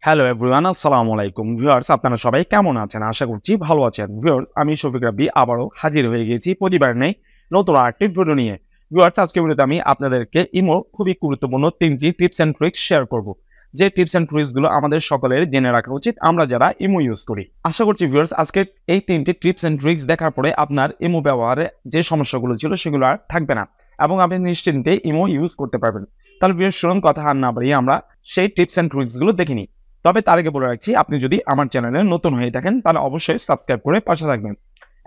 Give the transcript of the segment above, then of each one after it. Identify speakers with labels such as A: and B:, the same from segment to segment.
A: Hello everyone, আসসালামু আলাইকুম viewers. আপনারা সবাই কেমন আছেন? আশা করছি ভালো আছেন। ভিউয়ার্স, আমি শফিক রাব্বি আবারও হাজির হয়ে গেছি প্রতিবার নেই নতুন আরেকটি ভিডিও নিয়ে। ভিউয়ার্স, আজকের ভিডিওতে আমি আপনাদেরকে ইমোর খুবই গুরুত্বপূর্ণ ৩টি টিপস অ্যান্ড ট্রিক্স শেয়ার করব। যে টিপস অ্যান্ড ট্রিক্স গুলো আমাদের সকলের জেনে রাখা উচিত আমরা যারা ইমো ইউজ করি। আশা করছি ভিউয়ার্স আজকের এই ৩টি টিপস অ্যান্ড ট্রিক্স দেখার পরে আপনার ইমো ব্যবহারে যে সমস্যাগুলো ছিল সেগুলো আর থাকবে না এবং আপনি নিশ্চিন্তে ইমো ইউজ করতে পারবেন। তাহলে ভিউয়ার্স শুনুন, কথা আর না বাড়িয়ে আমরা সেই টিপস অ্যান্ড ট্রিক্স গুলো দেখে নিই। তবে তার আগে বলে রাখছি, আপনি যদি আমার চ্যানেলে নতুন হয়ে থাকেন তাহলে অবশ্যই সাবস্ক্রাইব করে পাশে থাকবেন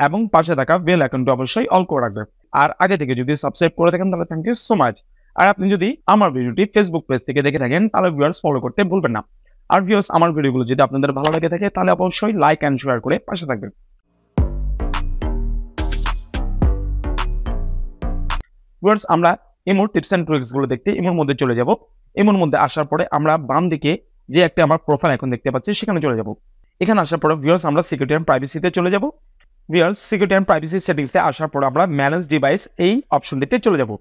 A: এবং পাশে থাকা বেল আইকনটি অবশ্যই অল করে রাখবেন। আর আগে থেকে যদি সাবস্ক্রাইব করে থাকেন তাহলে থ্যাংক ইউ সো মাচ। আর আপনি যদি আমার ভিডিওটি ফেসবুক পেজ থেকে দেখে থাকেন তাহলে ভিউয়ার্স ফলো করতে ভুলবেন না। আর ভিউয়ার্স, আমার ভিডিওগুলো যদি আপনাদের ভালো লেগে থাকে তাহলে অবশ্যই লাইক অ্যান্ড শেয়ার করে পাশে থাকবেন। ভিউয়ার্স, আমরা ইমোর টিপস অ্যান্ড ট্রিক্স গুলো দেখতে ইমোর মধ্যে চলে যাব। ইমোর মধ্যে আসার পরে আমরা বাম দিকে যে একটা আমার প্রোফাইল এখন দেখতে পাচ্ছি সেখানে চলে যাব। এখানে আসার পরে ভিউয়ার্স আমরা সিকিউরিটি অ্যান্ড প্রাইভেসিতে চলে যাব। ভিউয়ার্স, সিকিউরিটি অ্যান্ড প্রাইভেসি সেটিংসে আসার পর আমরা ম্যানেজ ডিভাইস এই অপশনটিতে চলে যাব।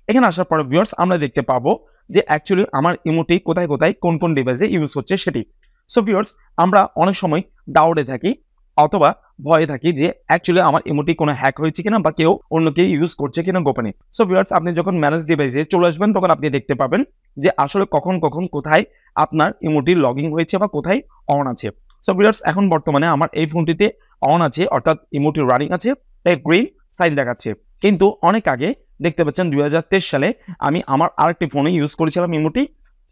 A: এখানে আসার পর ভিউয়ার্স আমরা দেখতে পাবো যে অ্যাকচুয়ালি আমার ইমোটি কোথায় কোথায় কোন কোন ডিভাইসে ইউজ হচ্ছে সেটি। সো ভিউয়ার্স, আমরা অনেক সময় ডাউটে থাকি অথবা ভয়ে থাকি যে অ্যাকচুয়ালি আমার ইমোটি কোনো হ্যাক হয়েছে কিনা বা কেউ অন্য কেউ ইউজ করছে কিনা গোপনে। সো ভিউয়ার্স, আপনি যখন ম্যানেজ ডিভাইসে চলে আসবেন তখন আপনি দেখতে পাবেন যে আসলে কখন কখন কোথায় আপনার ইমোটি লগইন হয়েছে বা কোথায় অন আছে। সো ভিউয়ার্স, এখন বর্তমানে আমার এই ফোনটিতে অন আছে, অর্থাৎ ইমোটি রানিং আছে, তাই গ্রিন সাইন দেখাচ্ছে। কিন্তু অনেক আগে দেখতে পাচ্ছেন 2023 সালে আমি আমার আরেকটি ফোনে ইউজ করেছিলাম ইমোটি,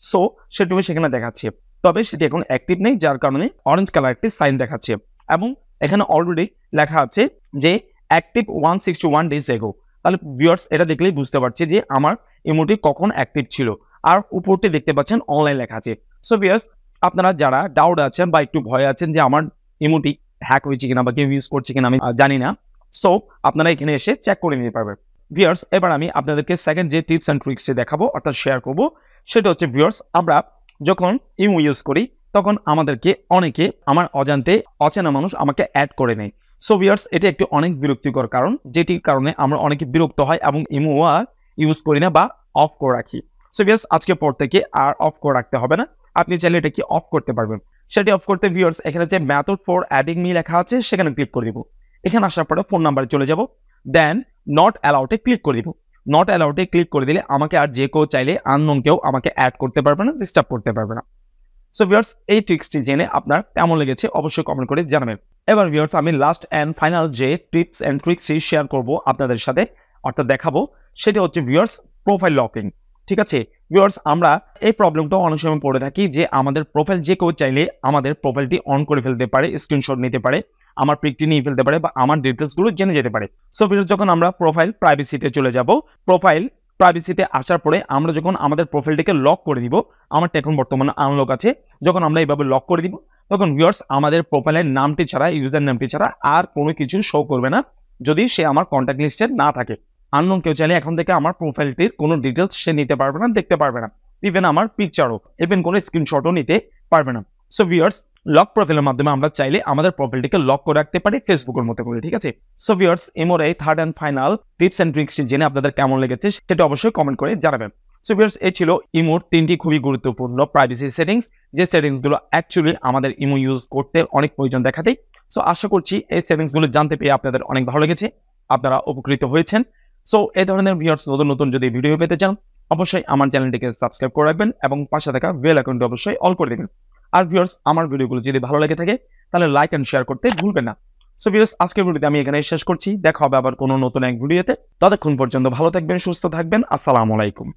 A: সো সেটুকু সেখানে দেখাচ্ছে। তবে সেটি এখন অ্যাক্টিভ নেই, যার কারণে অরেঞ্জ কালার একটি সাইন দেখাচ্ছে এবং এখানে অলরেডি লেখা আছে যে অ্যাক্টিভ 161 ডেজ এগো। তাহলে ভিউয়ার্স, এটা দেখলেই বুঝতে পারছি যে আমার ইমোটি কখন অ্যাক্টিভ ছিল। আর উপরটি দেখতে পাচ্ছেন অনলাইন লেখা আছে। সো ভিউয়ার্স, আপনারা যারা ডাউট আছেন বা একটু ভয় আছেন যে আমার ইমোটি হ্যাক হয়েছে কিনা বা কেউ ইউজ করছে কিনা আমি জানি না, সো আপনারা এখানে এসে চেক করে নিতে পারবেন। ভিউয়ার্স, এবার আমি আপনাদেরকে সেকেন্ড যে টিপস অ্যান্ড ট্রিক্সটি দেখাবো অর্থাৎ শেয়ার করব, সেটা হচ্ছে ভিউয়ার্স আমরা যখন ইমো ইউজ করি তখন আমাদেরকে অনেকে আমার অজান্তে অচেনা মানুষ আমাকে অ্যাড করে নেয়। সো ভিউয়ার্স, এটি একটি অনেক বিরক্তিকর কারণ, যেটির কারণে আমরা অনেকে বিরক্ত হয় এবং ইমো আর ইউজ করি না বা অফ করে রাখি। সো ভিউয়ার্স, আজকে পর থেকে আর অফ করে রাখতে হবে না, আপনি চাইলে এটাকে অফ করতে পারবেন। সেটি অফ করতে ভিউয়ার্স এখানে যে মেথড ফর অ্যাডিং মি লেখা আছে সেখানে ক্লিক করে দিব। এখানে আসার পরে ফোন নাম্বারে চলে যাব, দেন নট অ্যালাউডে ক্লিক করে দিব। নট অ্যালাউডে ক্লিক করে দিলে আমাকে আর যে কেউ চাইলে আননোন কেউ আমাকে অ্যাড করতে পারবে না, ডিস্টার্ব করতে পারবে না। সো ভিউয়ার্স, এই ট্রিক্সটি জেনে আপনার কেমন লেগেছে অবশ্যই কমেন্ট করে জানাবেন। এবার ভিউয়ার্স, আমি লাস্ট অ্যান্ড ফাইনাল যে টিপস অ্যান্ড ট্রিক্সটি শেয়ার করব আপনাদের সাথে অর্থাৎ দেখাবো, সেটা হচ্ছে ভিউয়ার্স প্রোফাইল লকিং। ঠিক আছে ভিউয়ার্স, আমরা এই প্রবলেমটা অনেক সময় পড়ে থাকি যে আমাদের প্রোফাইল যে কেউ চাইলে আমাদের প্রোফাইলটি অন করে ফেলতে পারে, স্ক্রিনশট নিতে পারে, আমার পিকটি নিয়ে ফেলতে পারে বা আমার ডিটেলসগুলো জেনে যেতে পারে। সো ভিউয়ার্স, যখন আমরা প্রোফাইল প্রাইভেসিতে চলে যাব, প্রোফাইল প্রাইভেসিতে আসার পরে আমরা যখন আমাদের প্রোফাইলটিকে লক করে দিব, আমারটা এখন বর্তমানে আনলক আছে, যখন আমরা এইভাবে লক করে দিব তখন ভিউয়ার্স আমাদের প্রোফাইলের নামটি ছাড়া, ইউজার নামটি ছাড়া আর কোনো কিছু শো করবে না যদি সে আমার কন্ট্যাক্ট লিস্টে না থাকে। আননোন কেউ চাইলে এখন থেকে আমার প্রোফাইলটির কোনো ডিটেলস সে নিতে পারবে না, দেখতে পারবে না, ইভেন আমার পিকচারও, ইভেন কোনো স্ক্রিনশটও নিতে পারবে না। সো ভিউয়ার্স, লক প্রোফাইলের মাধ্যমে আমরা চাইলে আমাদের প্রোফাইলটিকে লক করে রাখতে পারি ফেসবুকের মতো করে। ঠিক আছে, সো ভিউয়ার্স, ইমোর এই third and final tips and tricks জেনে আপনাদের কেমন লেগেছে সেটা অবশ্যই কমেন্ট করে জানাবেন। সো ভিউয়ার্স, এই ছিল ইমোর 3টি খুবই গুরুত্বপূর্ণ প্রাইভেসি সেটিংস, যে সেটিংসগুলো অ্যাকচুয়ালি আমাদের ইমো ইউজ করতে অনেক প্রয়োজন দেখাতেই। সো আশা করছি এই সেটিংসগুলো জানতে পেরে আপনাদের অনেক ভালো লেগেছে, আপনারা উপকৃত হয়েছেন। সো এই ধরনের ভিউয়ার্স নতুন নতুন যদি ভিডিও পেতে চান অবশ্যই আমার চ্যানেলটিকে সাবস্ক্রাইব করে রাখবেন এবং পাশে থাকা বেল আইকনটি অবশ্যই অল করে দেবেন। আর ভিউয়ার্স, আমার ভিডিওগুলো যদি ভালো লেগে থাকে তাহলে লাইক এন্ড শেয়ার করতে ভুলবেন না। সো ভিউয়ার্স, আজকের ভিডিওতে আমি এখানে শেষ করছি, দেখা হবে আবার কোনো নতুন এক ভিডিওতে। ততক্ষণ পর্যন্ত ভালো থাকবেন, সুস্থ থাকবেন, আসসালামু আলাইকুম।